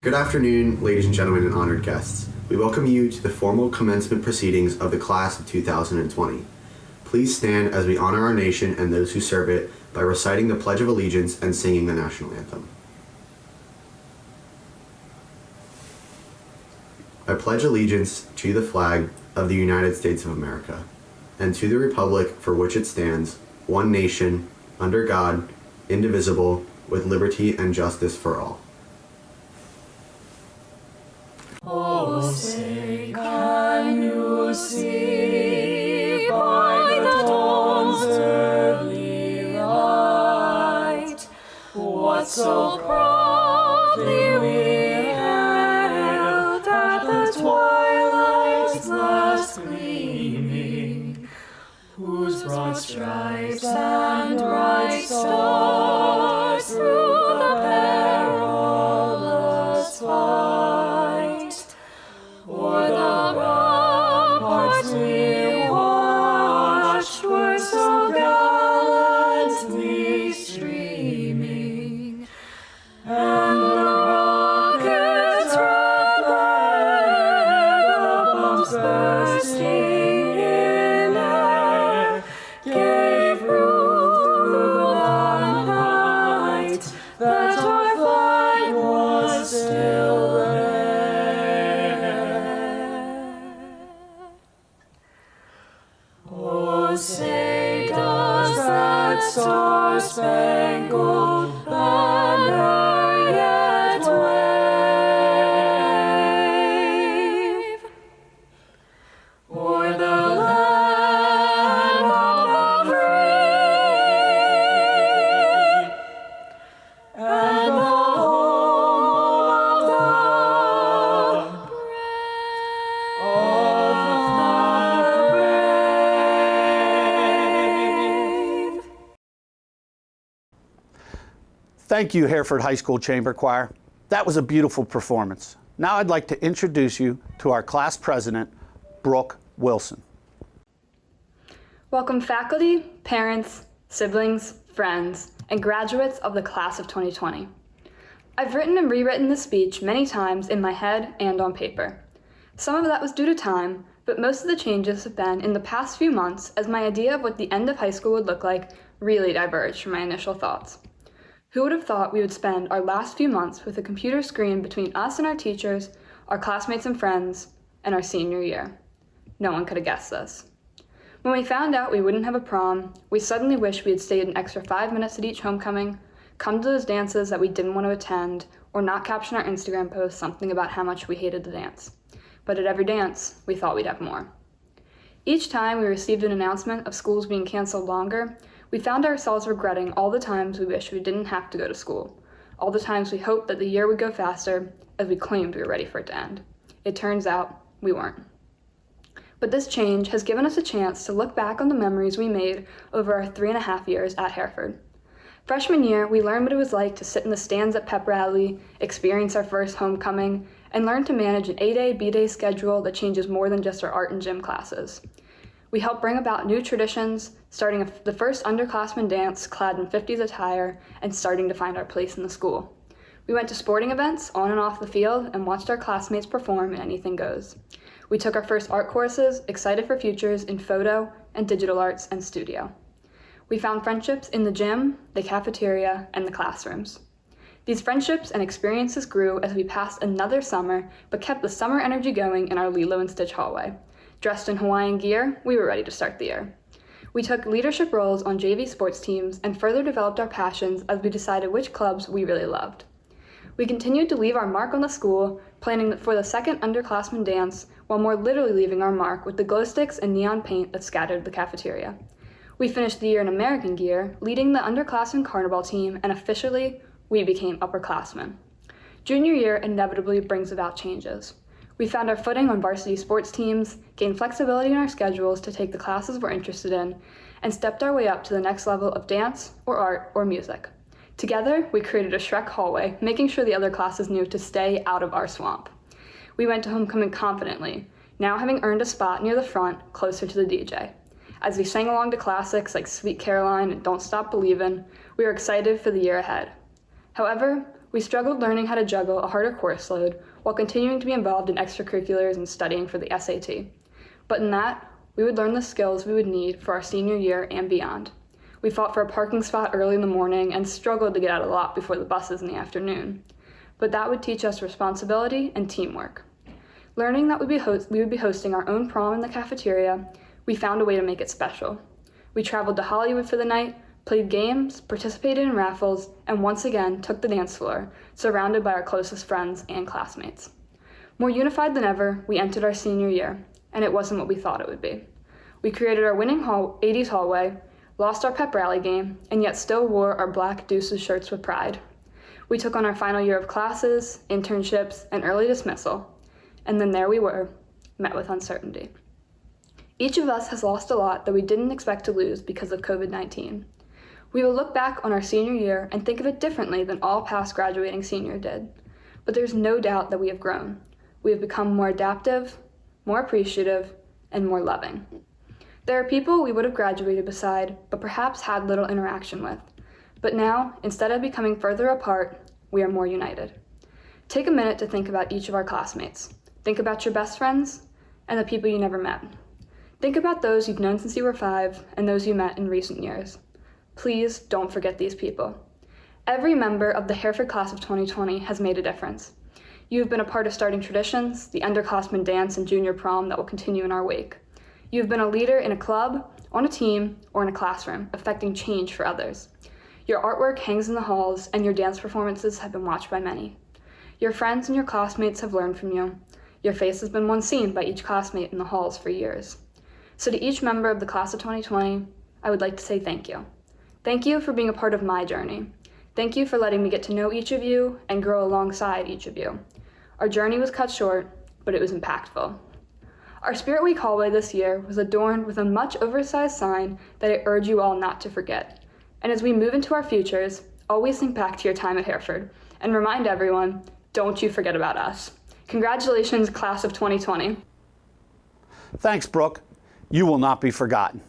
Good afternoon, ladies and gentlemen and honored guests. We welcome you to the formal commencement proceedings of the class of 2020. Please stand as we honor our nation and those who serve it by reciting the Pledge of Allegiance and singing the National Anthem. I pledge allegiance to the flag of the United States of America and to the republic for which it stands, one nation, under God, indivisible, with liberty and justice for all. Oh, say, can you see by the dawn's early light what so proudly we hailed at the twilight's last gleaming, whose broad stripes and bright stars through the perilous fight o'er the ramparts we watched were so gallantly streaming, and the rockets' red glare, the bombs bursting in air, gave proof through the night that our flag was still there. Oh, say, does that star-spangled banner yet wave o'er the land of the free and the home of the brave. Thank you, Hereford High School Chamber Choir. That was a beautiful performance. Now I'd like to introduce you to our class president, Brooke Wilson. Welcome faculty, parents, siblings, friends, and graduates of the class of 2020. I've written and rewritten this speech many times in my head and on paper. Some of that was due to time, but most of the changes have been in the past few months as my idea of what the end of high school would look like really diverged from my initial thoughts. Who would have thought we would spend our last few months with a computer screen between us and our teachers, our classmates and friends, and our senior year? No one could have guessed this. When we found out we wouldn't have a prom, we suddenly wished we had stayed an extra 5 minutes at each homecoming, come to those dances that we didn't want to attend, or not caption our Instagram post something about how much we hated the dance. But at every dance, we thought we'd have more. Each time we received an announcement of schools being canceled longer, we found ourselves regretting all the times we wished we didn't have to go to school, all the times we hoped that the year would go faster as we claimed we were ready for it to end. It turns out we weren't. But this change has given us a chance to look back on the memories we made over our 3.5 years at Hereford. Freshman year, we learned what it was like to sit in the stands at pep rally, experience our first homecoming, and learn to manage an A-day, B-day schedule that changes more than just our art and gym classes. We helped bring about new traditions, starting the first underclassmen dance clad in 50s attire and starting to find our place in the school. We went to sporting events on and off the field and watched our classmates perform in Anything Goes. We took our first art courses, excited for futures in photo and digital arts and studio. We found friendships in the gym, the cafeteria, and the classrooms. These friendships and experiences grew as we passed another summer, but kept the summer energy going in our Lilo and Stitch hallway. Dressed in Hawaiian gear, we were ready to start the year. We took leadership roles on JV sports teams and further developed our passions as we decided which clubs we really loved. We continued to leave our mark on the school, planning for the second underclassmen dance, while more literally leaving our mark with the glow sticks and neon paint that scattered the cafeteria. We finished the year in American gear, leading the underclassmen carnival team, and officially, we became upperclassmen. Junior year inevitably brings about changes. We found our footing on varsity sports teams, gained flexibility in our schedules to take the classes we're interested in, and stepped our way up to the next level of dance, or art, or music. Together, we created a Shrek hallway, making sure the other classes knew to stay out of our swamp. We went to homecoming confidently, now having earned a spot near the front, closer to the DJ. As we sang along to classics like Sweet Caroline and Don't Stop Believin', we were excited for the year ahead. However, We struggled learning how to juggle a harder course load while continuing to be involved in extracurriculars and studying for the SAT. But in that, we would learn the skills we would need for our senior year and beyond. We fought for a parking spot early in the morning and struggled to get out of the lot before the buses in the afternoon. But that would teach us responsibility and teamwork. Learning that we would be hosting our own prom in the cafeteria, we found a way to make it special. We traveled to Hollywood for the night, played games, participated in raffles, and once again took the dance floor, surrounded by our closest friends and classmates. More unified than ever, we entered our senior year, and it wasn't what we thought it would be. We created our winning 80s hallway, lost our pep rally game, and yet still wore our black Deuces shirts with pride. We took on our final year of classes, internships, and early dismissal, and then there we were, met with uncertainty. Each of us has lost a lot that we didn't expect to lose because of COVID-19. We will look back on our senior year and think of it differently than all past graduating seniors did. But there's no doubt that we have grown. We have become more adaptive, more appreciative, and more loving. There are people we would have graduated beside, but perhaps had little interaction with. But now, instead of becoming further apart, we are more united. Take a minute to think about each of our classmates. Think about your best friends and the people you never met. Think about those you've known since you were 5 and those you met in recent years. Please don't forget these people. Every member of the Hereford class of 2020 has made a difference. You have been a part of starting traditions, the underclassmen dance and junior prom that will continue in our wake. You have been a leader in a club, on a team, or in a classroom, affecting change for others. Your artwork hangs in the halls, and your dance performances have been watched by many. Your friends and your classmates have learned from you. Your face has been once seen by each classmate in the halls for years. So to each member of the class of 2020, I would like to say thank you. Thank you for being a part of my journey. Thank you for letting me get to know each of you and grow alongside each of you. Our journey was cut short, but it was impactful. Our Spirit Week hallway this year was adorned with a much oversized sign that I urge you all not to forget. And as we move into our futures, always think back to your time at Hereford and remind everyone, don't you forget about us. Congratulations, class of 2020. Thanks, Brooke. You will not be forgotten.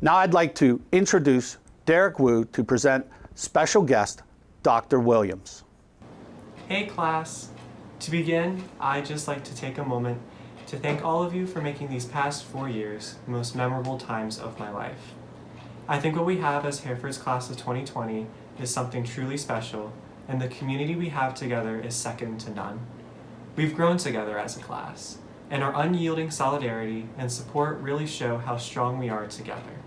Now I'd like to introduce Derrick Wu to present special guest, Dr. Williams. Hey class. To begin, I'd just like to take a moment to thank all of you for making these past 4 years the most memorable times of my life. I think what we have as Hereford's class of 2020 is something truly special, and the community we have together is second to none. We've grown together as a class, and our unyielding solidarity and support really show how strong we are together.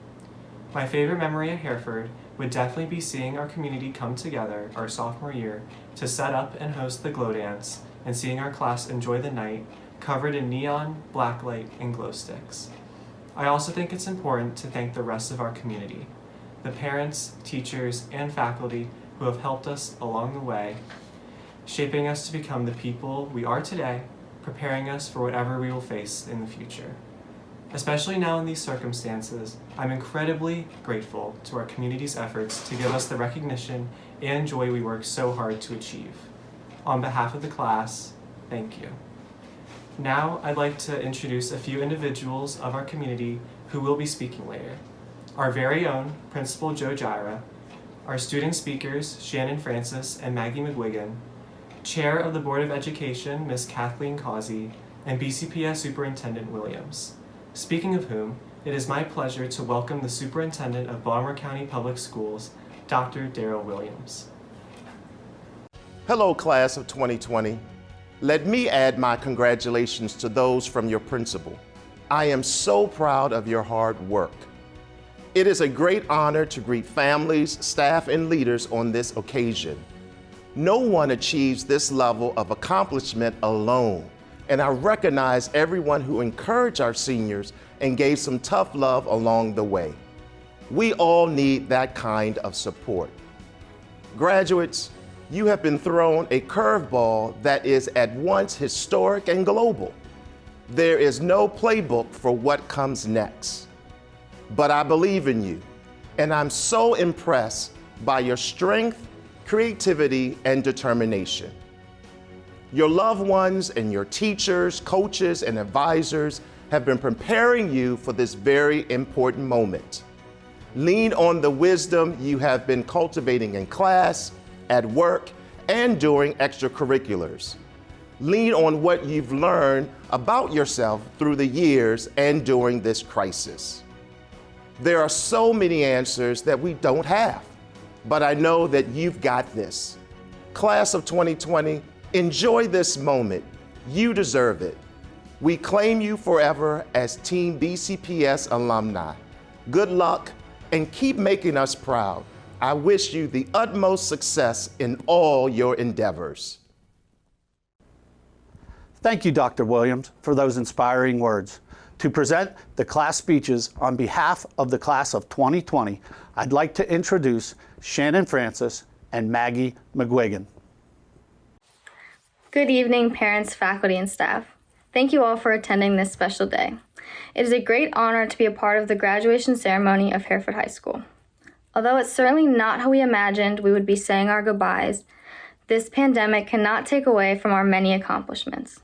My favorite memory at Hereford would definitely be seeing our community come together our sophomore year to set up and host the glow dance, and seeing our class enjoy the night covered in neon, blacklight, and glow sticks. I also think it's important to thank the rest of our community, the parents, teachers, and faculty who have helped us along the way, shaping us to become the people we are today, preparing us for whatever we will face in the future. Especially now in these circumstances, I'm incredibly grateful to our community's efforts to give us the recognition and joy we work so hard to achieve. On behalf of the class, thank you. Now I'd like to introduce a few individuals of our community who will be speaking later. Our very own Principal Joe Jira, our student speakers Shannon Francis and Maggie McGuigan, Chair of the Board of Education Ms. Kathleen Causey, and BCPS Superintendent Williams. Speaking of whom, it is my pleasure to welcome the Superintendent of Baltimore County Public Schools, Dr. Darrell Williams. Hello, class of 2020. Let me add my congratulations to those from your principal. I am so proud of your hard work. It is a great honor to greet families, staff, and leaders on this occasion. No one achieves this level of accomplishment alone, and I recognize everyone who encouraged our seniors and gave some tough love along the way. We all need that kind of support. Graduates, you have been thrown a curveball that is at once historic and global. There is no playbook for what comes next. But I believe in you, and I'm so impressed by your strength, creativity, and determination. Your loved ones and your teachers, coaches, and advisors have been preparing you for this very important moment. Lean on the wisdom you have been cultivating in class, at work, and during extracurriculars. Lean on what you've learned about yourself through the years and during this crisis. There are so many answers that we don't have, but I know that you've got this. Class of 2020, enjoy this moment. You deserve it. We claim you forever as Team BCPS alumni. Good luck and keep making us proud. I wish you the utmost success in all your endeavors. Thank you, Dr. Williams, for those inspiring words. To present the class speeches on behalf of the class of 2020, I'd like to introduce Shannon Francis and Maggie McGuigan. Good evening, parents, faculty, and staff. Thank you all for attending this special day. It is a great honor to be a part of the graduation ceremony of Hereford High School. Although it's certainly not how we imagined we would be saying our goodbyes, this pandemic cannot take away from our many accomplishments.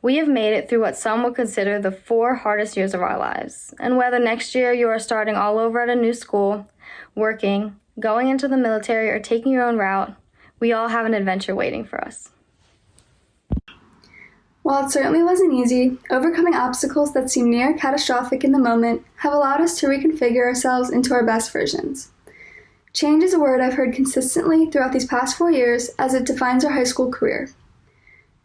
We have made it through what some would consider the 4 hardest years of our lives. And whether next year you are starting all over at a new school, working, going into the military, or taking your own route, we all have an adventure waiting for us. While it certainly wasn't easy, overcoming obstacles that seem near catastrophic in the moment have allowed us to reconfigure ourselves into our best versions. Change is a word I've heard consistently throughout these past 4 years as it defines our high school career.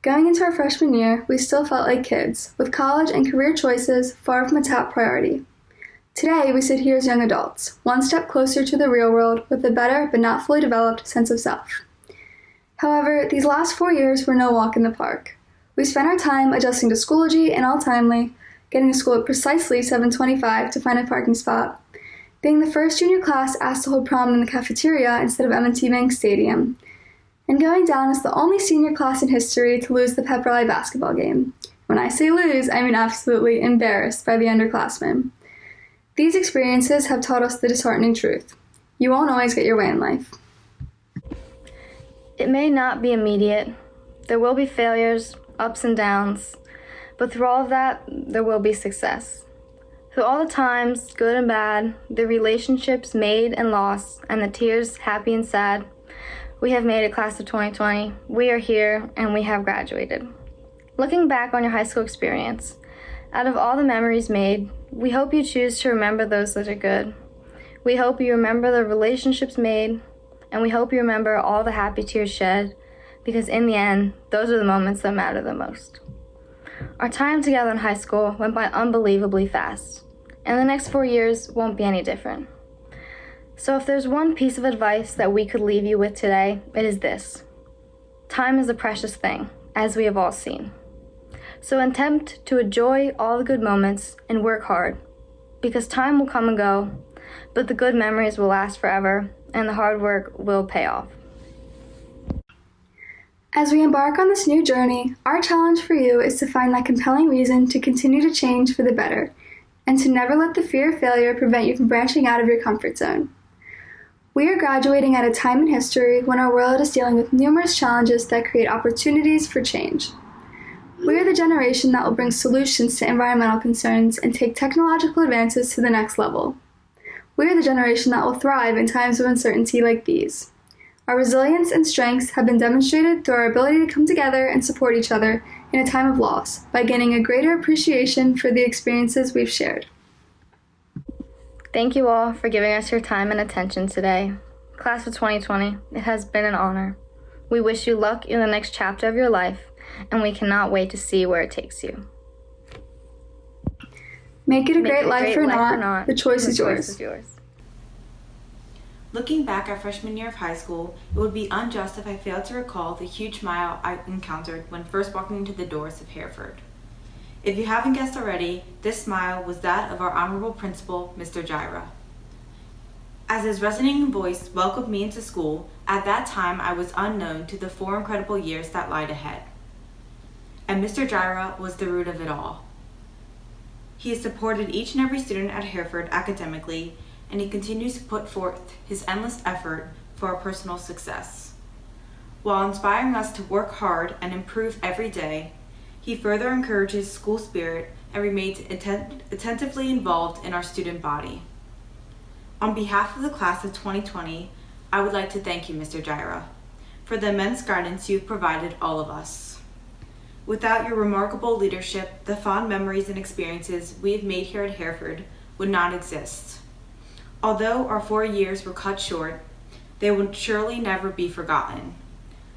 Going into our freshman year, we still felt like kids, with college and career choices far from a top priority. Today, we sit here as young adults, one step closer to the real world with a better but not fully developed sense of self. However, these last 4 years were no walk in the park. We spent our time adjusting to Schoology and all timely, getting to school at precisely 7:25 to find a parking spot, being the first junior class asked to hold prom in the cafeteria instead of M&T Bank Stadium, and going down as the only senior class in history to lose the pep rally basketball game. When I say lose, I mean absolutely embarrassed by the underclassmen. These experiences have taught us the disheartening truth. You won't always get your way in life. It may not be immediate. There will be failures, ups and downs, but through all of that, there will be success. Through all the times, good and bad, the relationships made and lost, and the tears, happy and sad, we have made it, class of 2020. We are here, and we have graduated. Looking back on your high school experience, out of all the memories made, we hope you choose to remember those that are good. We hope you remember the relationships made, and we hope you remember all the happy tears shed, because in the end, those are the moments that matter the most. Our time together in high school went by unbelievably fast, and the next 4 years won't be any different. So if there's one piece of advice that we could leave you with today, it is this. Time is a precious thing, as we have all seen. So attempt to enjoy all the good moments and work hard, because time will come and go, but the good memories will last forever, and the hard work will pay off. As we embark on this new journey, our challenge for you is to find that compelling reason to continue to change for the better, and to never let the fear of failure prevent you from branching out of your comfort zone. We are graduating at a time in history when our world is dealing with numerous challenges that create opportunities for change. We are the generation that will bring solutions to environmental concerns and take technological advances to the next level. We are the generation that will thrive in times of uncertainty like these. Our resilience and strengths have been demonstrated through our ability to come together and support each other in a time of loss by gaining a greater appreciation for the experiences we've shared. Thank you all for giving us your time and attention today. Class of 2020, it has been an honor. We wish you luck in the next chapter of your life, and we cannot wait to see where it takes you. Make it a great life or not, the choice is yours. Looking back at freshman year of high school, it would be unjust if I failed to recall the huge smile I encountered when first walking into the doors of Hereford. If you haven't guessed already, this smile was that of our honorable principal, Mr. Gyra. As his resonating voice welcomed me into school, at that time I was unknown to the 4 incredible years that lied ahead. And Mr. Gyra was the root of it all. He has supported each and every student at Hereford academically, and he continues to put forth his endless effort for our personal success. While inspiring us to work hard and improve every day, he further encourages school spirit and remains attentively involved in our student body. On behalf of the class of 2020, I would like to thank you, Mr. Gyra, for the immense guidance you've provided all of us. Without your remarkable leadership, the fond memories and experiences we have made here at Hereford would not exist. Although our 4 years were cut short, they would surely never be forgotten.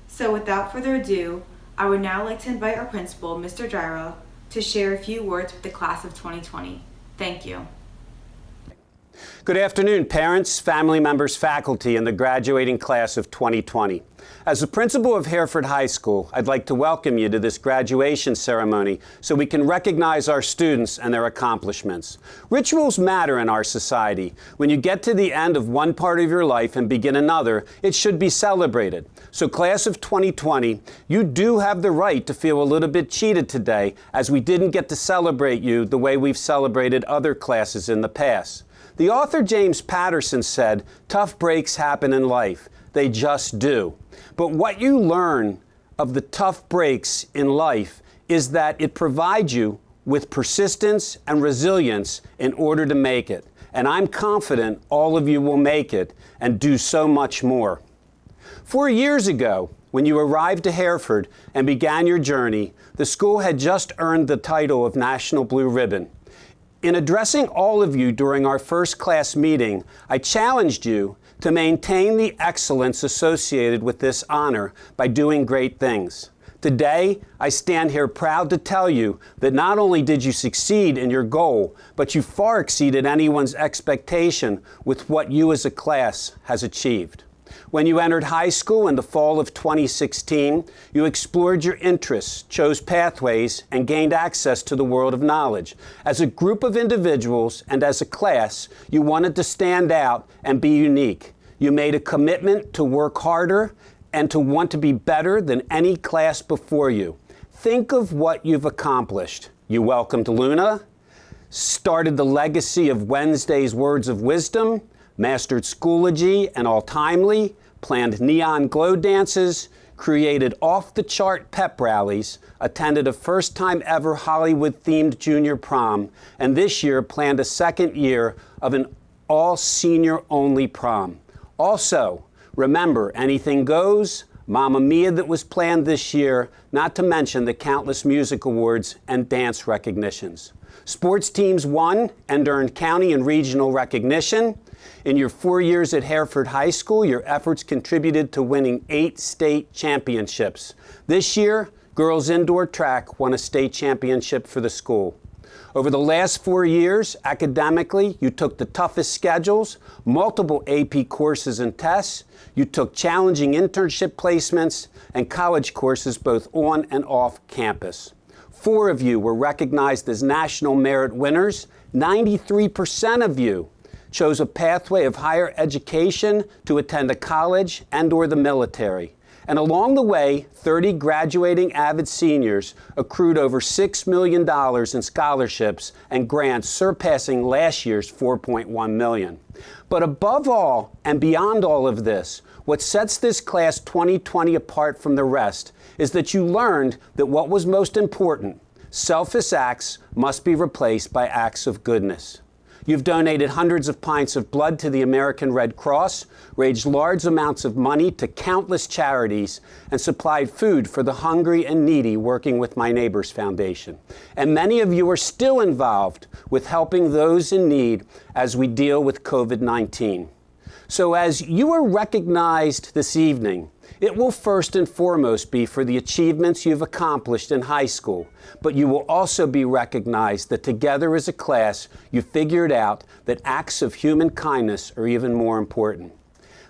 So without further ado, I would now like to invite our principal, Mr. Gyra, to share a few words with the class of 2020. Thank you. Good afternoon, parents, family members, faculty, and the graduating class of 2020. As the principal of Hereford High School, I'd like to welcome you to this graduation ceremony so we can recognize our students and their accomplishments. Rituals matter in our society. When you get to the end of one part of your life and begin another, it should be celebrated. So class of 2020, you do have the right to feel a little bit cheated today, as we didn't get to celebrate you the way we've celebrated other classes in the past. The author James Patterson said, "Tough breaks happen in life. They just do." But what you learn of the tough breaks in life is that it provides you with persistence and resilience in order to make it. And I'm confident all of you will make it and do so much more. 4 years ago, when you arrived to Hereford and began your journey, the school had just earned the title of National Blue Ribbon. In addressing all of you during our first class meeting, I challenged you to maintain the excellence associated with this honor by doing great things. Today, I stand here proud to tell you that not only did you succeed in your goal, but you far exceeded anyone's expectation with what you as a class has achieved. When you entered high school in the fall of 2016, you explored your interests, chose pathways, and gained access to the world of knowledge. As a group of individuals and as a class, you wanted to stand out and be unique. You made a commitment to work harder and to want to be better than any class before you. Think of what you've accomplished. You welcomed Luna, started the legacy of Wednesday's Words of Wisdom, mastered Schoology and All Timely, planned neon glow dances, created off-the-chart pep rallies, attended a first-time ever Hollywood-themed junior prom, and this year planned a second year of an all-senior-only prom. Also, remember, anything goes, Mamma Mia that was planned this year, not to mention the countless music awards and dance recognitions. Sports teams won and earned county and regional recognition. In your 4 years at Hereford High School, your efforts contributed to winning 8 state championships. This year, girls indoor track won a state championship for the school. Over the last 4 years, academically, you took the toughest schedules, multiple AP courses and tests, you took challenging internship placements, and college courses both on and off campus. 4 of you were recognized as national merit winners. 93% of you chose a pathway of higher education to attend a college and or the military. And along the way, 30 graduating avid seniors accrued over $6 million in scholarships and grants, surpassing last year's $4.1 million. But above all, and beyond all of this, what sets this class 2020 apart from the rest is that you learned that what was most important, selfish acts must be replaced by acts of goodness. You've donated hundreds of pints of blood to the American Red Cross, raised large amounts of money to countless charities, and supplied food for the hungry and needy working with My Neighbors Foundation. And many of you are still involved with helping those in need as we deal with COVID-19. So as you are recognized this evening, it will first and foremost be for the achievements you've accomplished in high school, but you will also be recognized that together as a class, you figured out that acts of human kindness are even more important.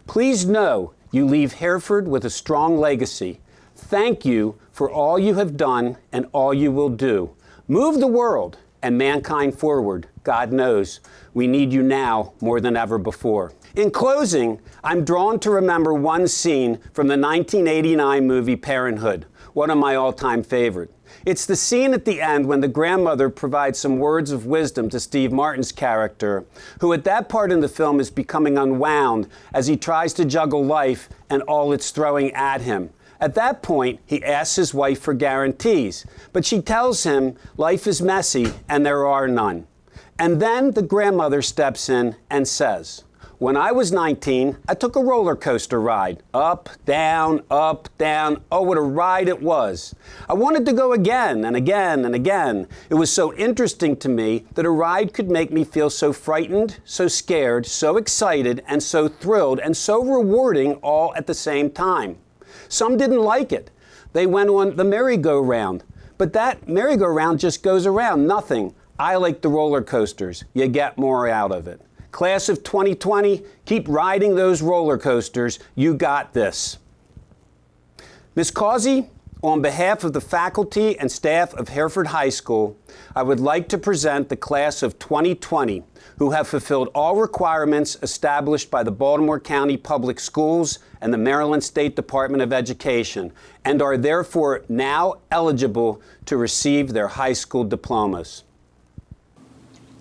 Please know you leave Hereford with a strong legacy. Thank you for all you have done and all you will do. Move the world and mankind forward. God knows we need you now more than ever before. In closing, I'm drawn to remember one scene from the 1989 movie Parenthood, one of my all-time favorite. It's the scene at the end when the grandmother provides some words of wisdom to Steve Martin's character, who at that part in the film is becoming unwound as he tries to juggle life and all it's throwing at him. At that point, he asks his wife for guarantees, but she tells him life is messy and there are none. And then the grandmother steps in and says, When I was 19, I took a roller coaster ride. Up, down, up, down. Oh, what a ride it was. I wanted to go again and again and again. It was so interesting to me that a ride could make me feel so frightened, so scared, so excited, and so thrilled, and so rewarding all at the same time. Some didn't like it. They went on the merry-go-round. But that merry-go-round just goes around, nothing. I like the roller coasters. You get more out of it. Class of 2020, keep riding those roller coasters. You got this. Ms. Causey, on behalf of the faculty and staff of Hereford High School, I would like to present the class of 2020, who have fulfilled all requirements established by the Baltimore County Public Schools and the Maryland State Department of Education, and are therefore now eligible to receive their high school diplomas.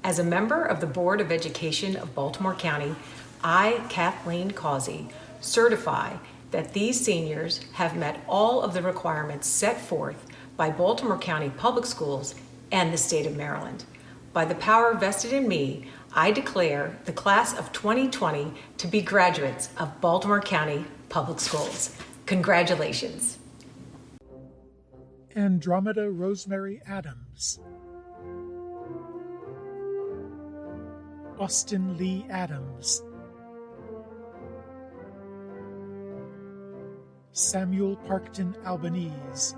As a member of the Board of Education of Baltimore County, I, Kathleen Causey, certify that these seniors have met all of the requirements set forth by Baltimore County Public Schools and the state of Maryland. By the power vested in me, I declare the class of 2020 to be graduates of Baltimore County Public Schools. Congratulations. Andromeda Rosemary Adams, Austin Lee Adams, Samuel Parkton Albanese,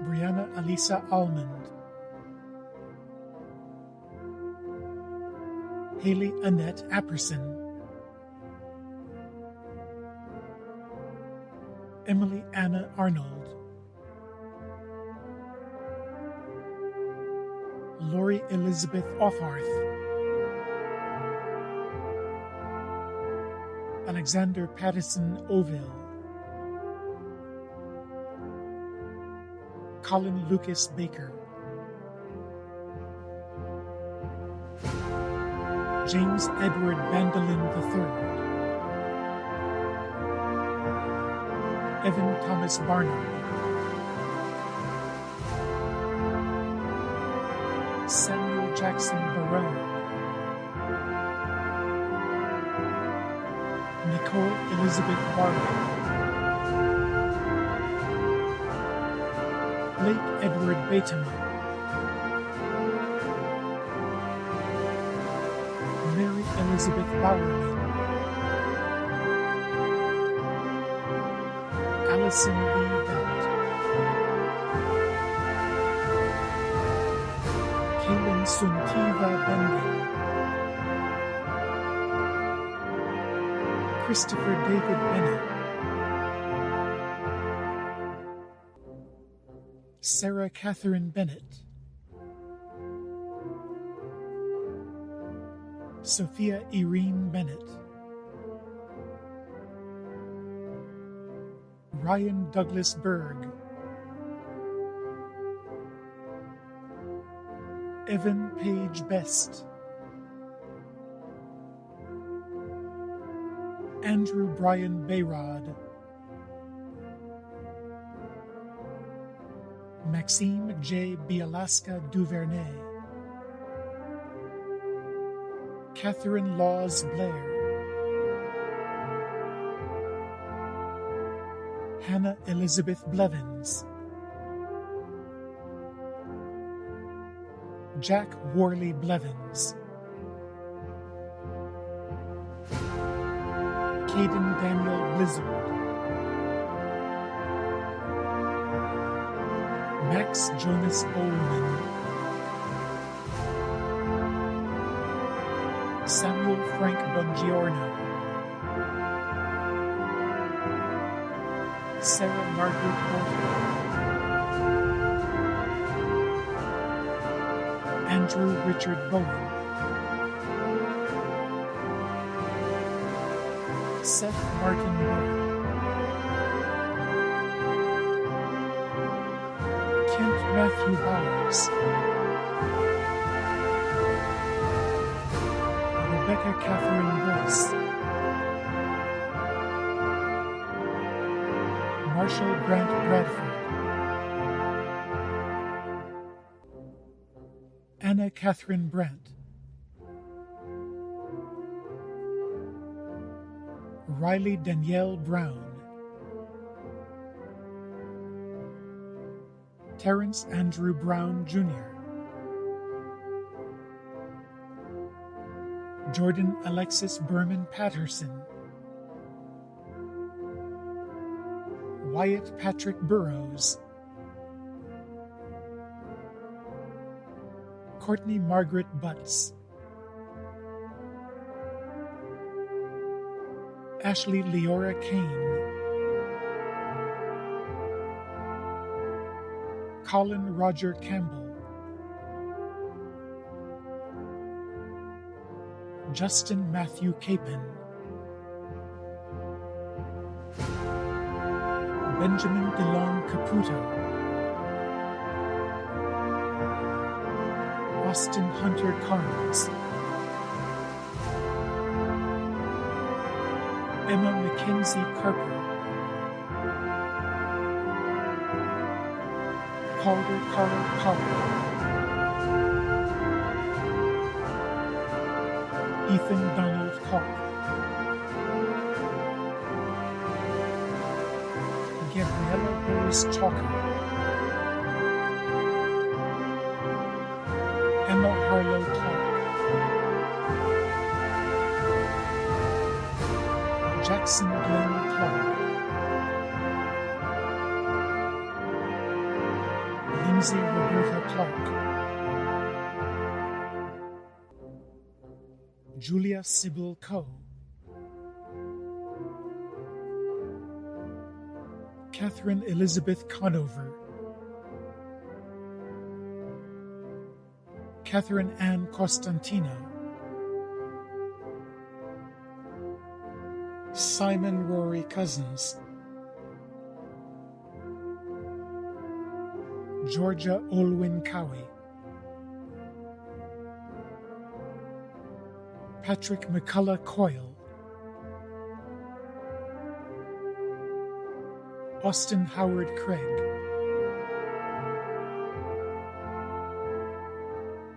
Brianna Alisa Almond, Haley Annette Apperson, Emily Anna Arnold, Lori Elizabeth Offarth, Alexander Pattison Oville, Colin Lucas Baker, James Edward Bandolin III, Evan Thomas Barnard, Samuel Jackson Barone, Nicole Elizabeth Barlow, Blake Edward Batema, Mary Elizabeth Bowerman, Allison Lee Belt, Kaylin Suntiva Bending, Christopher David Bennett, Sarah Catherine Bennett, Sophia Irene Bennett, Ryan Douglas Berg, Evan Page Best, Andrew Brian Bayrod, Maxime J. Bialaska Duvernay, Catherine Laws Blair, Hannah Elizabeth Blevins, Jack Worley Blevins, Caden Daniel Blizzard, Max Jonas Bowman, Samuel Frank Bongiorno, Sarah Margaret Porter, Andrew Richard Bowen, Seth Martin Bowen, Kent Matthew Bowers, Rebecca Catherine Boyce, Marshall Grant Bradford, Anna Catherine Brandt, Riley Danielle Brown, Terrence Andrew Brown Jr., Jordan Alexis Berman Patterson, Wyatt Patrick Burrows, Courtney Margaret Butts, Ashley Leora Kane, Colin Roger Campbell, Justin Matthew Capon, Benjamin DeLong Caputo, Austin Hunter Carnes, Emma Mackenzie Carper, Calder Carl Carter, Ethan Donald Koch, Gabriella Rose Chalker, Emma Harlow Clark, Jackson Glenn Clark, Lindsay Roberta Clark, Julia Sybil Coe, Catherine Elizabeth Conover, Catherine Ann Costantino, Simon Rory Cousins, Georgia Olwyn Cowie, Patrick McCullough Coyle, Austin Howard Craig,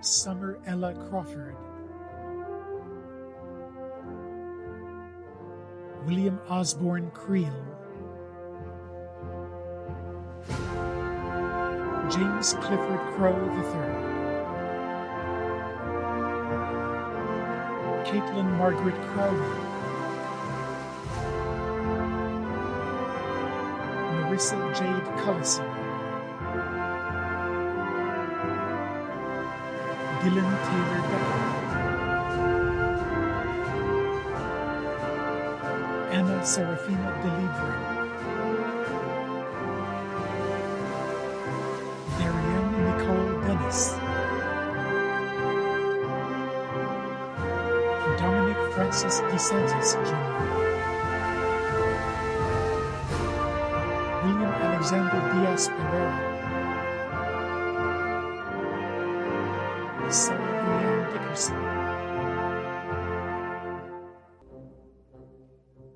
Summer Ella Crawford, William Osborne Creel, James Clifford Crowe III, Caitlin Margaret Crowley, Marissa Jade Cullison, Dylan Taylor Becker, Anna Serafina DeLibro, Darienne Nicole Dennis, Dominic Francis DeSantis Jr., William Alexander Diaz Pereira, Sarah Brianne Dickerson,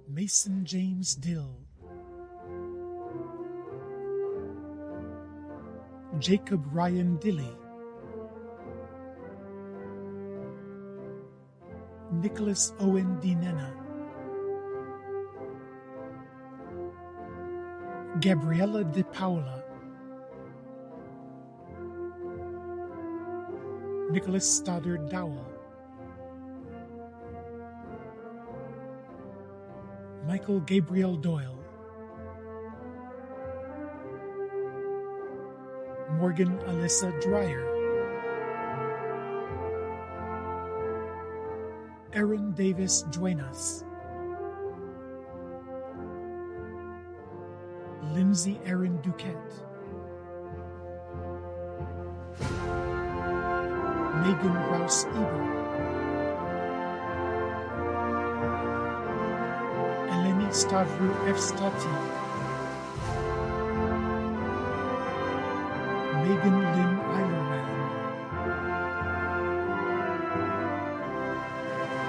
Mason James Dill, Jacob Ryan Dilly, Nicholas Owen DiNenna, Gabriella De Paula, Nicholas Stoddard Dowell, Michael Gabriel Doyle, Morgan Alyssa Dreyer, Erin Davis Duenas, Lindsay Erin Duquette, Megan Rouse Eber, Eleni Stavru Evstati, Megan Lynn Eilerman,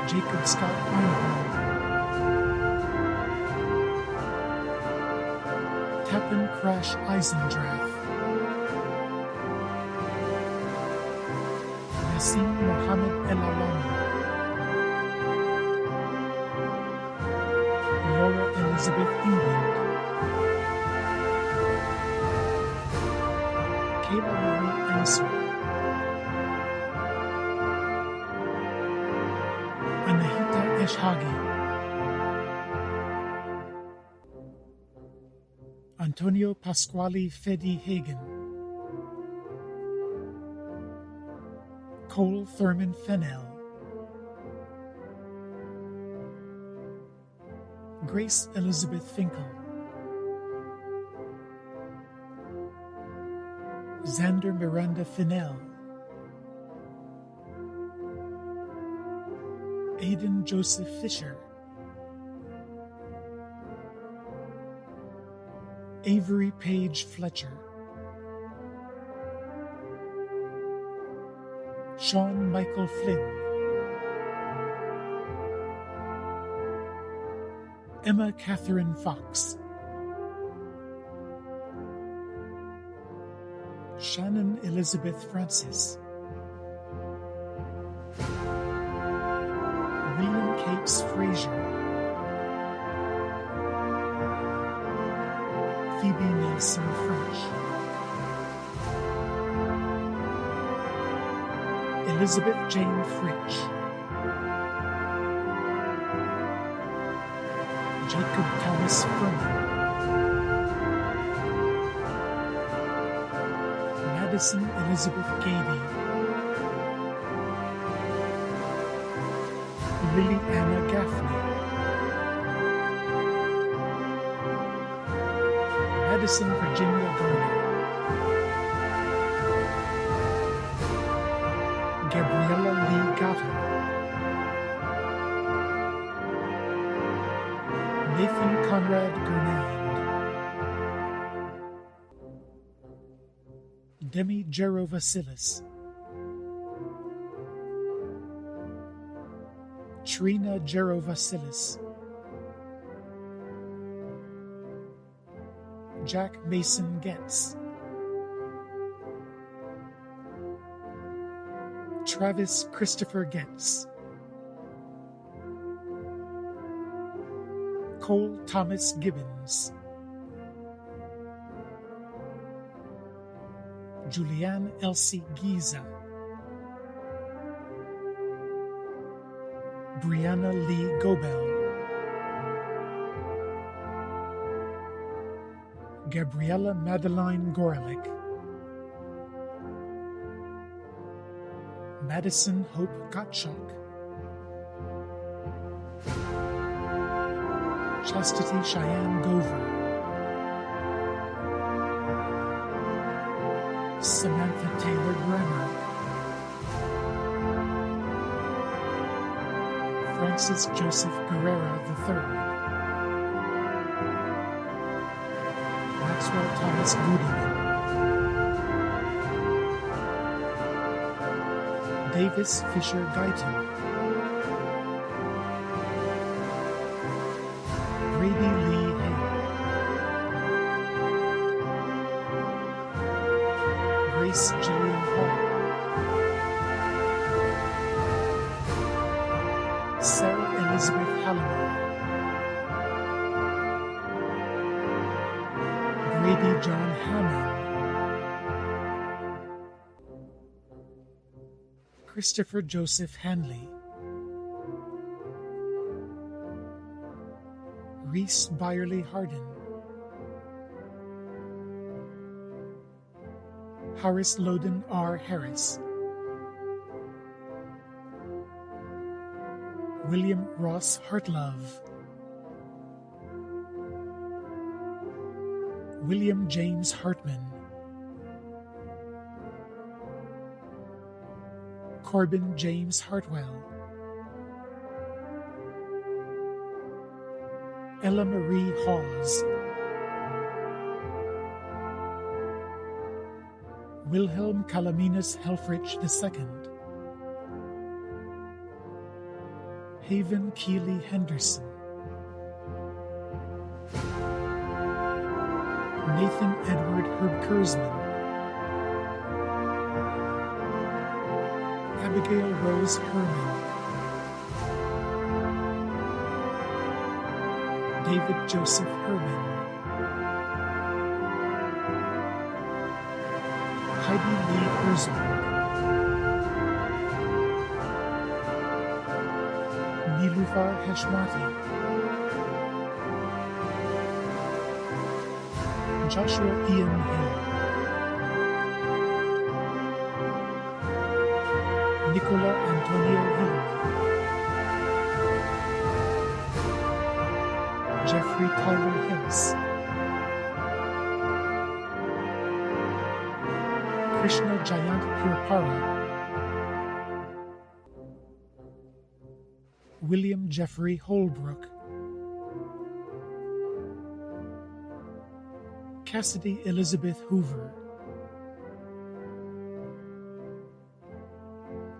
Jacob Scott Einhorn, Tappan Crash Eisendrath, Nassim Mohammed El Alami, Elizabeth, England. Kayla Marie Enser. Anahita Eshhagi. Antonio Pasquale Fedi Hagen. Cole Thurman Fennell. Grace Elizabeth Finkel. Xander Miranda Finnell. Aidan Joseph Fisher. Avery Page Fletcher. Sean Michael Flynn. Emma Catherine Fox. Shannon Elizabeth Francis. William Capes Frazier. Phoebe Nelson French. Elizabeth Jane Fritch. Jacob Thomas Furman. Madison Elizabeth Gady. Lily Anna Gaffney. Madison Virginia Garner. Gabriella Lee Gatto. Nathan Conrad Gurnand. Demi Jero Vasilis. Trina Jero Vasilis. Jack Mason Getz. Travis Christopher Getz. Cole Thomas Gibbons. Julianne Elsie Giza. Brianna Lee Gobel. Gabriella Madeline Gorelick. Madison Hope Gottschalk. Chastity Cheyenne Gover. Samantha Taylor Grammer. Francis Joseph Guerrero III. Maxwell Thomas Goodyman. Davis Fisher Guyton. Brady Lee Hale. Grace Gillian Hall. Sarah Elizabeth Hallinan. Grady John Hammond. Christopher Joseph Hanley. Reese Byerly Hardin. Harris Loden R. Harris. William Ross Hartlove. William James Hartman. Corbin James Hartwell. Ella Marie Hawes. Wilhelm Calaminus Helfrich II. Haven Keeley Henderson. Nathan Edward Herb Kurzman. Abigail Rose Herman. David Joseph Herman, Heidi Lee Herzog, Nilufar Heshmati, Joshua Ian Hill, Nicola Antonio Hillary, Jeffrey Tyler Hills, Krishna Jayant Hirpara, William Jeffrey Holbrook, Cassidy Elizabeth Hoover,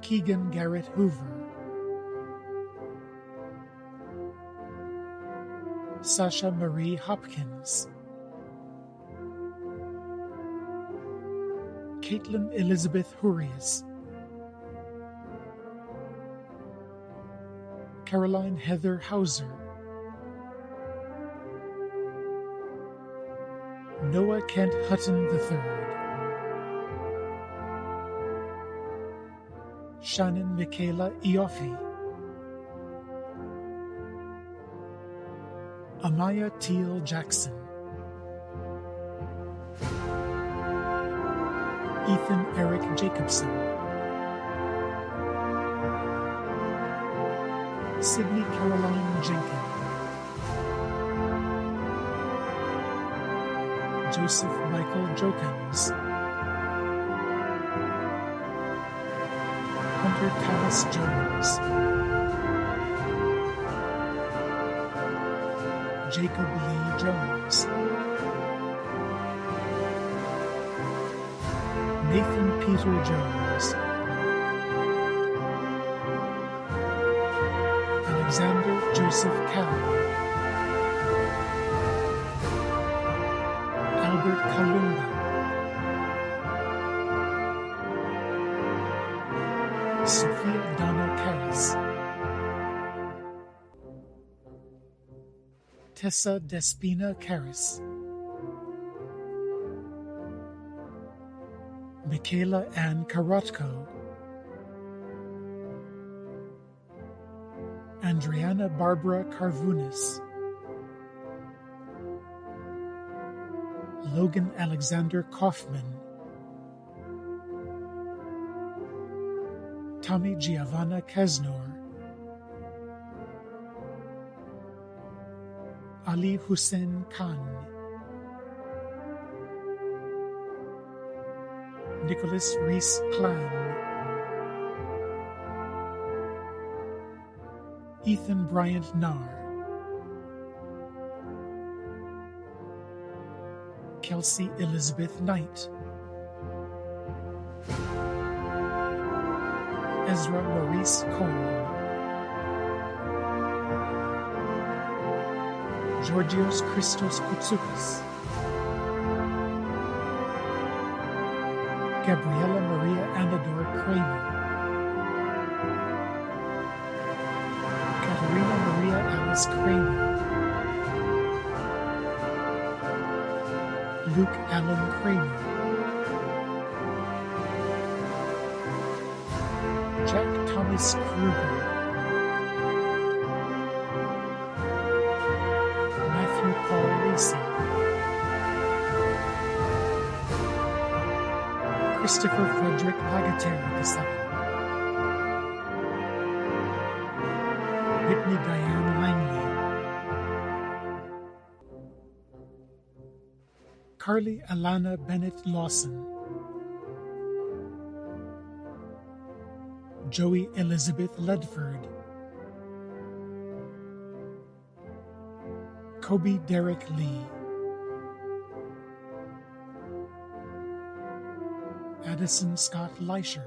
Keegan Garrett Hoover, Sasha Marie Hopkins, Caitlin Elizabeth Hurius, Caroline Heather Hauser, Noah Kent Hutton III, Shannon Michaela Ioffe, Amaya Teal Jackson, Ethan Eric Jacobson, Sydney Caroline Jenkins, Joseph Michael Jokins, Hunter Thomas Jones, Jacob Lee Jones, Nathan Peter Jones, Alexander Joseph Cowan, Albert Kalumba, Sophia Donna Karras, Tessa Despina Karras, Michaela Ann Karotko, Andriana Barbara Carvunas, Logan Alexander Kaufman, Tommy Giovanna Kaznor, Ali Hussein Khan, Nicholas Reese Klan, Ethan Bryant Narr, Kelsey Elizabeth Knight, Ezra Maurice Cole, Georgios Christos Koutsoukis, Gabriela Maria Anador Kramer, Katerina Maria Alice Kramer, Luke Allen Kramer, Jack Thomas Kruger, Matthew Paul Lacey, Christopher Frederick Lagatere II, Whitney Diane Langley, Carly Alana Bennett Lawson, Joey Elizabeth Ledford, Kobe Derrick Lee, Addison Scott Leisher,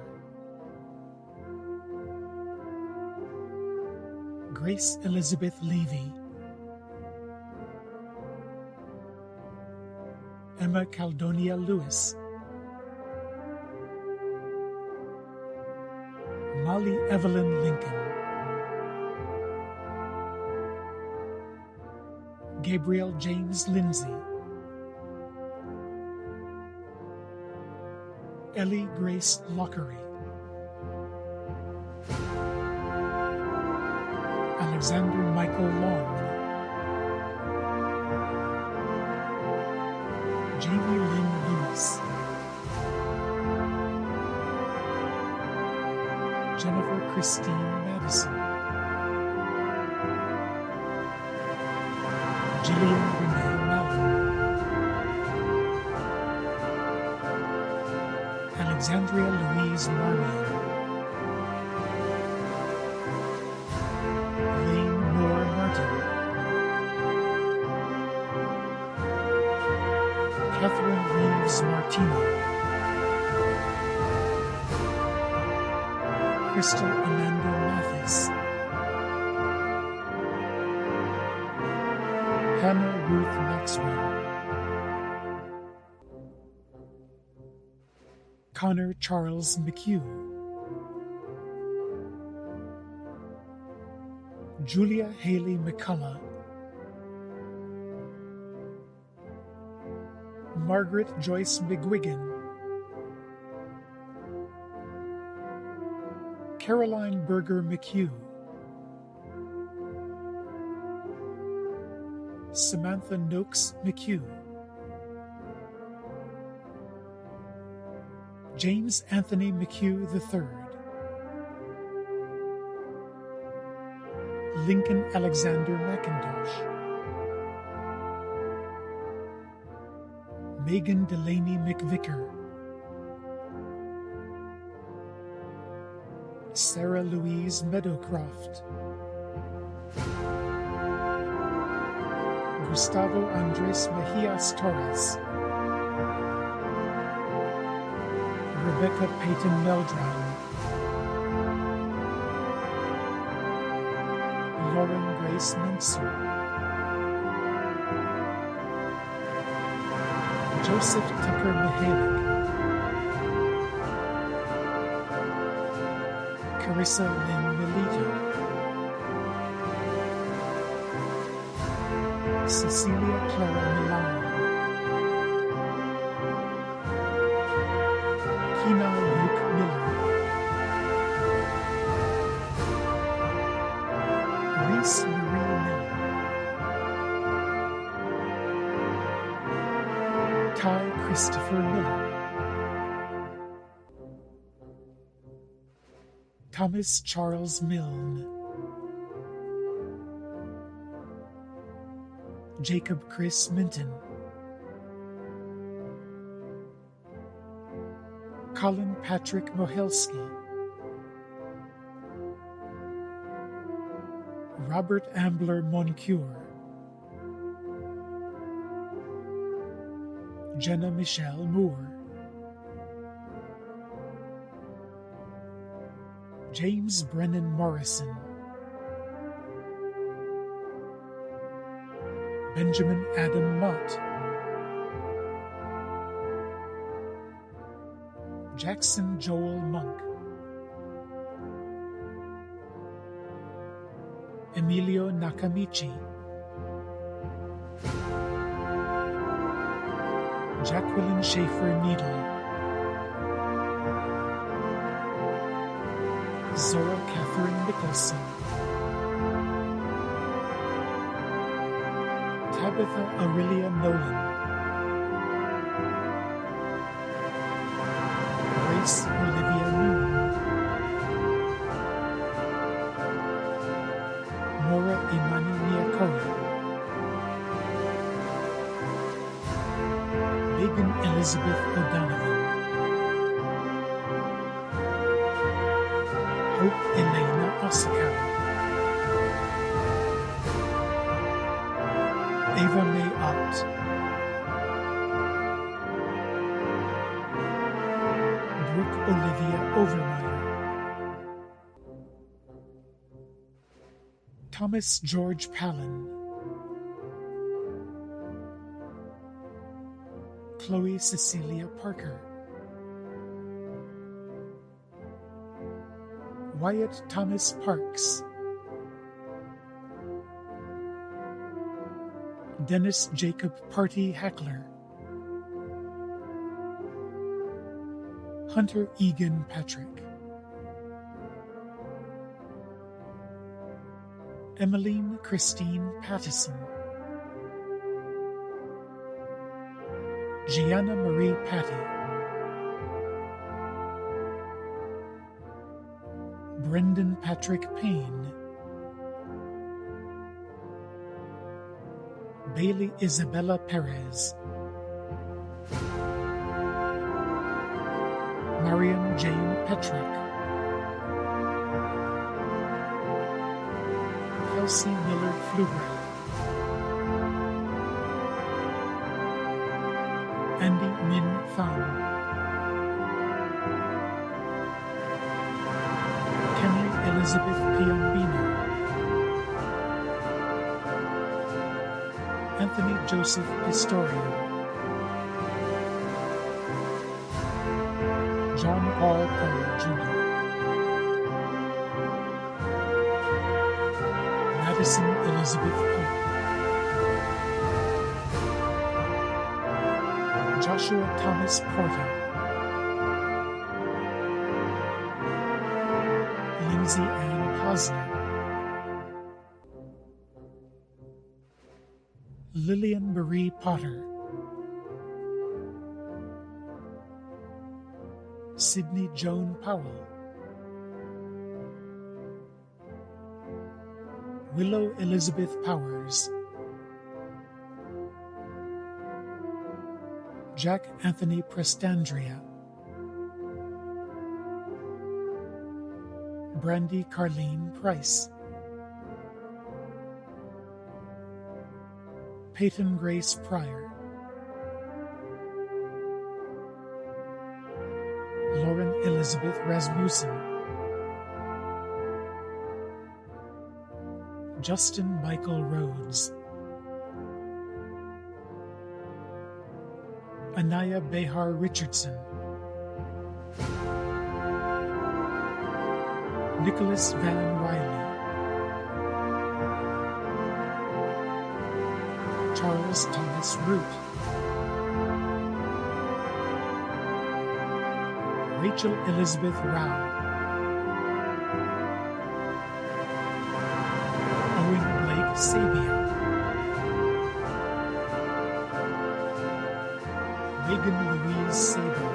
Grace Elizabeth Levy, Emma Caldonia Lewis, Molly Evelyn Lincoln, Gabriel James Lindsay, Ellie Grace Lockery, Alexander Michael Long, Jamie Lynn Lewis, Jennifer Christine Madison, Jillian Renee Mallon, Alexandria Louise Marmion, Lane Moore Martin, Catherine Reeves Martino, Crystal Amanda Mathis, Hannah Ruth Maxwell, Connor Charles McHugh, Julia Haley McCullough, Margaret Joyce McGuigan, Caroline Berger McHugh, Samantha Noakes McHugh, James Anthony McHugh III, Lincoln Alexander McIntosh, Megan Delaney McVicker, Sarah Louise Meadowcroft, Gustavo Andres Mejias Torres, Rebecca Payton Meldrum, Lauren Grace Mentzer, Joseph Tucker Mihalik, Carissa Lynn Melito, Cecilia Clara Milan, Kina Luke Miller, Reese Marie Miller, Ty Christopher Miller, Thomas Charles Milne, Jacob Chris Minton, Colin Patrick Mohelski, Robert Ambler Moncure, Jenna Michelle Moore, James Brennan Morrison, Benjamin Adam Mott, Jackson Joel Monk, Emilio Nakamichi, Jacqueline Schaefer Needle, Zora Catherine Nicholson, Tabitha Aurelia Nolan, Grace Olivia Moon, Nora Imani Miyakori, Megan Elizabeth O'Donovan, Hope Elena Osakawa, Ava May Ott, Brooke Olivia Overmeyer, Thomas George Palin, Chloe Cecilia Parker, Wyatt Thomas Parks, Dennis Jacob Party Hackler, Hunter Egan Patrick, Emmeline Christine Pattison, Gianna Marie Patty, Brendan Patrick Payne, Bailey Isabella Perez, Mariam Jane Petrick, Kelsey Miller Fluger, Andy Min Pham, Kenley Elizabeth Piombino, Anthony Joseph Pistorio, John Paul Poe Jr., Madison Elizabeth Pope, Joshua Thomas Porter, Lindsay Ann Posner, Lillian Marie Potter, Sydney Joan Powell, Willow Elizabeth Powers, Jack Anthony Prestandria, Brandy Carlene Price, Peyton Grace Pryor, Lauren Elizabeth Rasmussen, Justin Michael Rhodes, Anaya Behar Richardson, Nicholas Van Riley, Charles Thomas Root, Rachel Elizabeth Rao, Owen Blake Sabia, Megan Louise Sabo,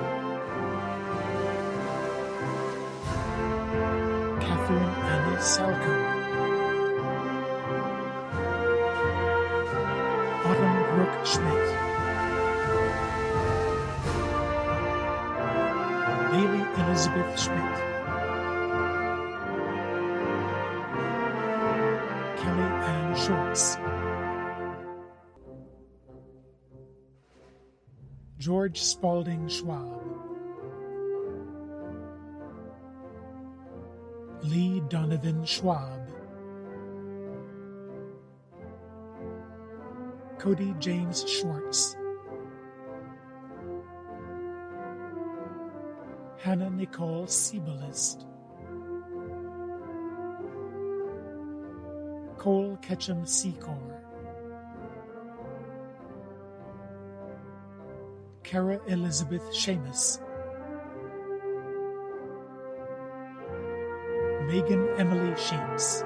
Catherine Anna Salco, Autumn Brooke Schmidt, Bailey Elizabeth Schmidt, Kelly Ann Schultz, George Spalding Schwab, Lee Donovan Schwab, Cody James Schwartz, Hannah Nicole Siebalist, Cole Ketchum Secor, Kara Elizabeth Seamus, Megan Emily Sheets,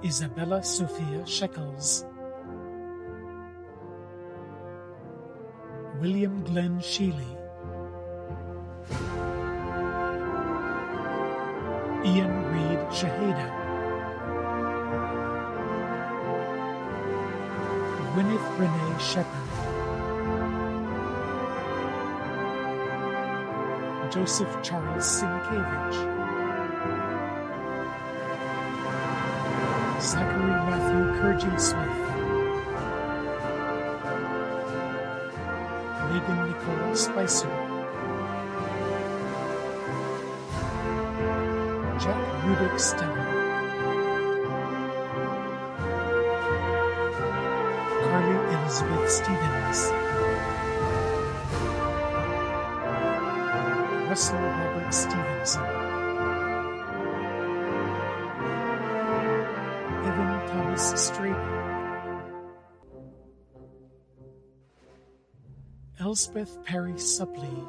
Isabella Sophia Shekels, William Glenn Shealy, Ian Reed Shaheda, Gwyneth Renee Shepherd, Joseph Charles Sienkiewicz, Zachary Matthew Kurji Smith, Megan Nicole Spicer, Jack Rudick Stellar, Carly Elizabeth Stevens, Russell Robert Stevenson, Alice Strabo, Elspeth Perry Supley,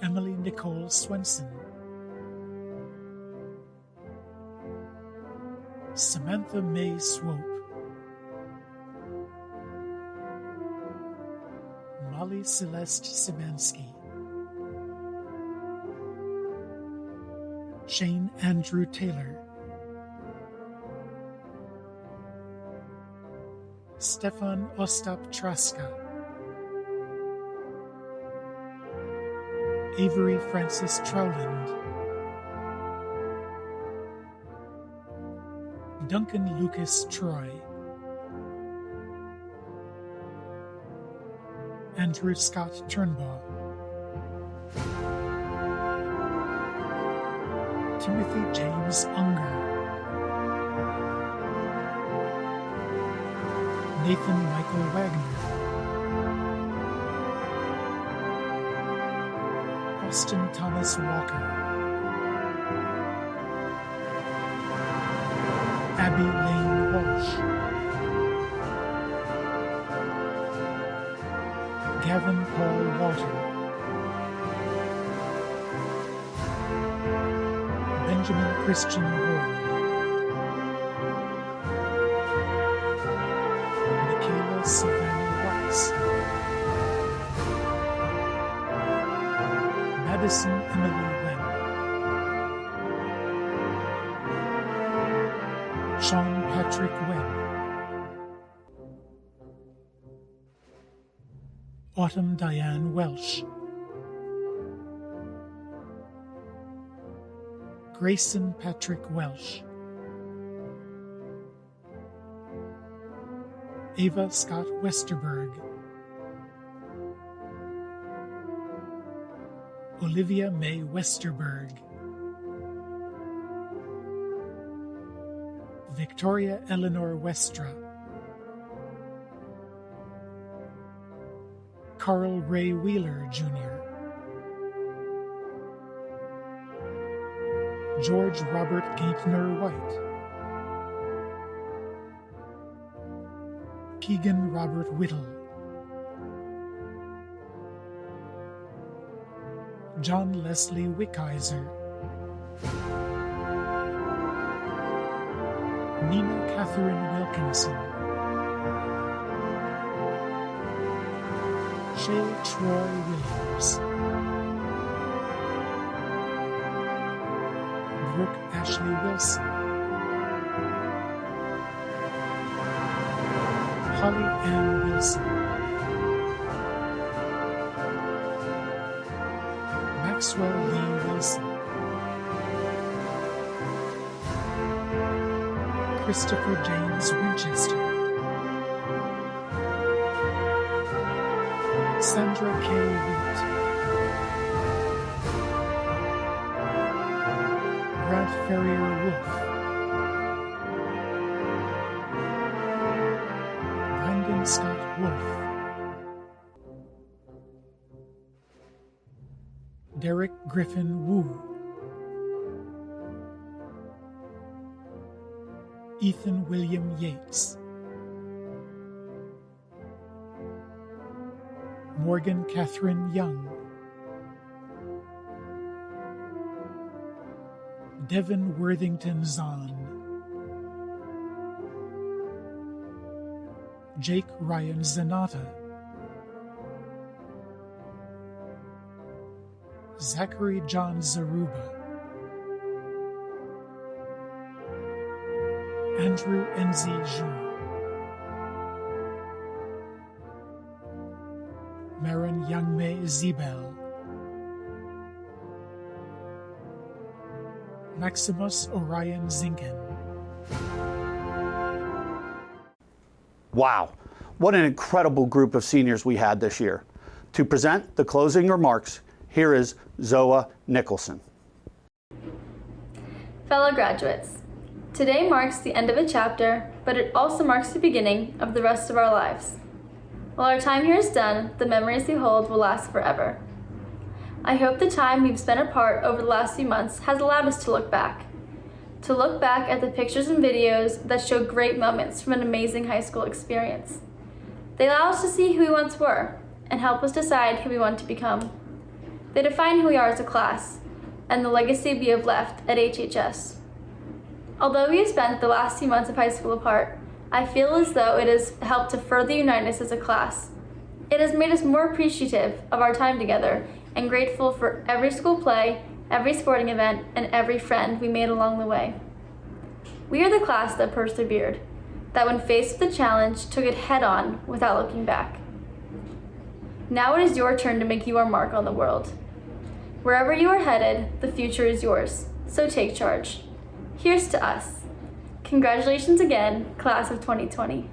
Emily Nicole Swenson, Samantha May Swope, Molly Celeste Simansky, Shane Andrew Taylor, Stefan Ostap Traska, Avery Francis Trowland, Duncan Lucas Troy, Andrew Scott Turnbaugh, Timothy James Unger, Nathan Michael Wagner, Austin Thomas Walker, Abby Lane Walsh, Gavin Paul Walter, Benjamin Christian Ward, Michaela Savannah Weiss, Madison Emily Webb, Sean Patrick Webb, Autumn Diane Welsh, Grayson Patrick Welsh, Ava Scott Westerberg, Olivia May Westerberg, Victoria Eleanor Westra, Carl Ray Wheeler, Jr., George Robert Gaintner White, Keegan Robert Whittle, John Leslie Wickheiser, Nina Catherine Wilkinson, Shay Troy Williams, Brooke Ashley Wilson, Holly Ann Wilson, Maxwell Lee Wilson, Christopher James Winchester, Sandra K. Witt, Brad Ferrier Wolf, Brandon Scott Wolf, Derrick Griffin Wu, Ethan William Yates, Morgan Catherine Young, Devin Worthington Zahn, Jake Ryan Zanata, Zachary John Zaruba, Andrew Enzi Zhu, Marin Youngmei Zibel, Maximus Orion Zinken. Wow, what an incredible group of seniors we had this year. To present the closing remarks, here is Zoa Nicholson. Fellow graduates, today marks the end of a chapter, but it also marks the beginning of the rest of our lives. While our time here is done, the memories we hold will last forever. I hope the time we've spent apart over the last few months has allowed us to look back. to look back at the pictures and videos that show great moments from an amazing high school experience. They allow us to see who we once were and help us decide who we want to become. They define who we are as a class and the legacy we have left at HHS. Although we have spent the last few months of high school apart, I feel as though it has helped to further unite us as a class. It has made us more appreciative of our time together and grateful for every school play, every sporting event, and every friend we made along the way. We are the class that persevered, that when faced with a challenge, took it head on without looking back. Now it is your turn to make your mark on the world. Wherever you are headed, the future is yours, so take charge. Here's to us. Congratulations again, class of 2020.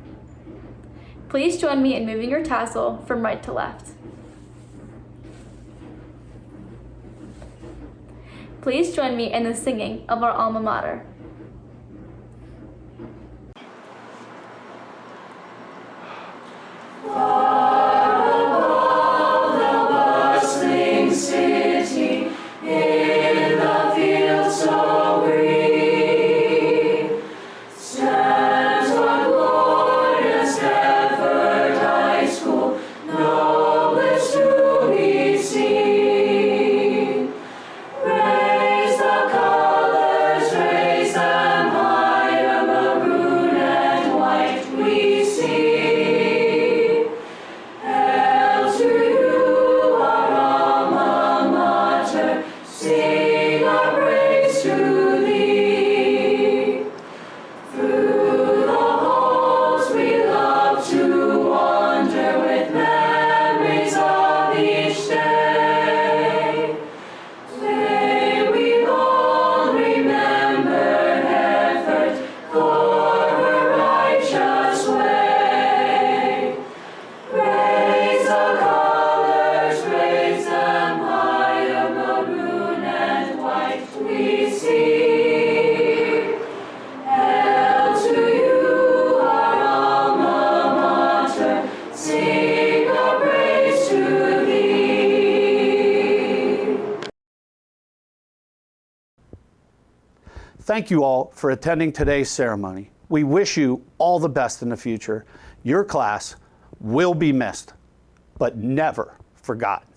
Please join me in moving your tassel from right to left. Please join me in the singing of our alma mater. Thank you all for attending today's ceremony. We wish you all the best in the future. Your class will be missed, but never forgotten.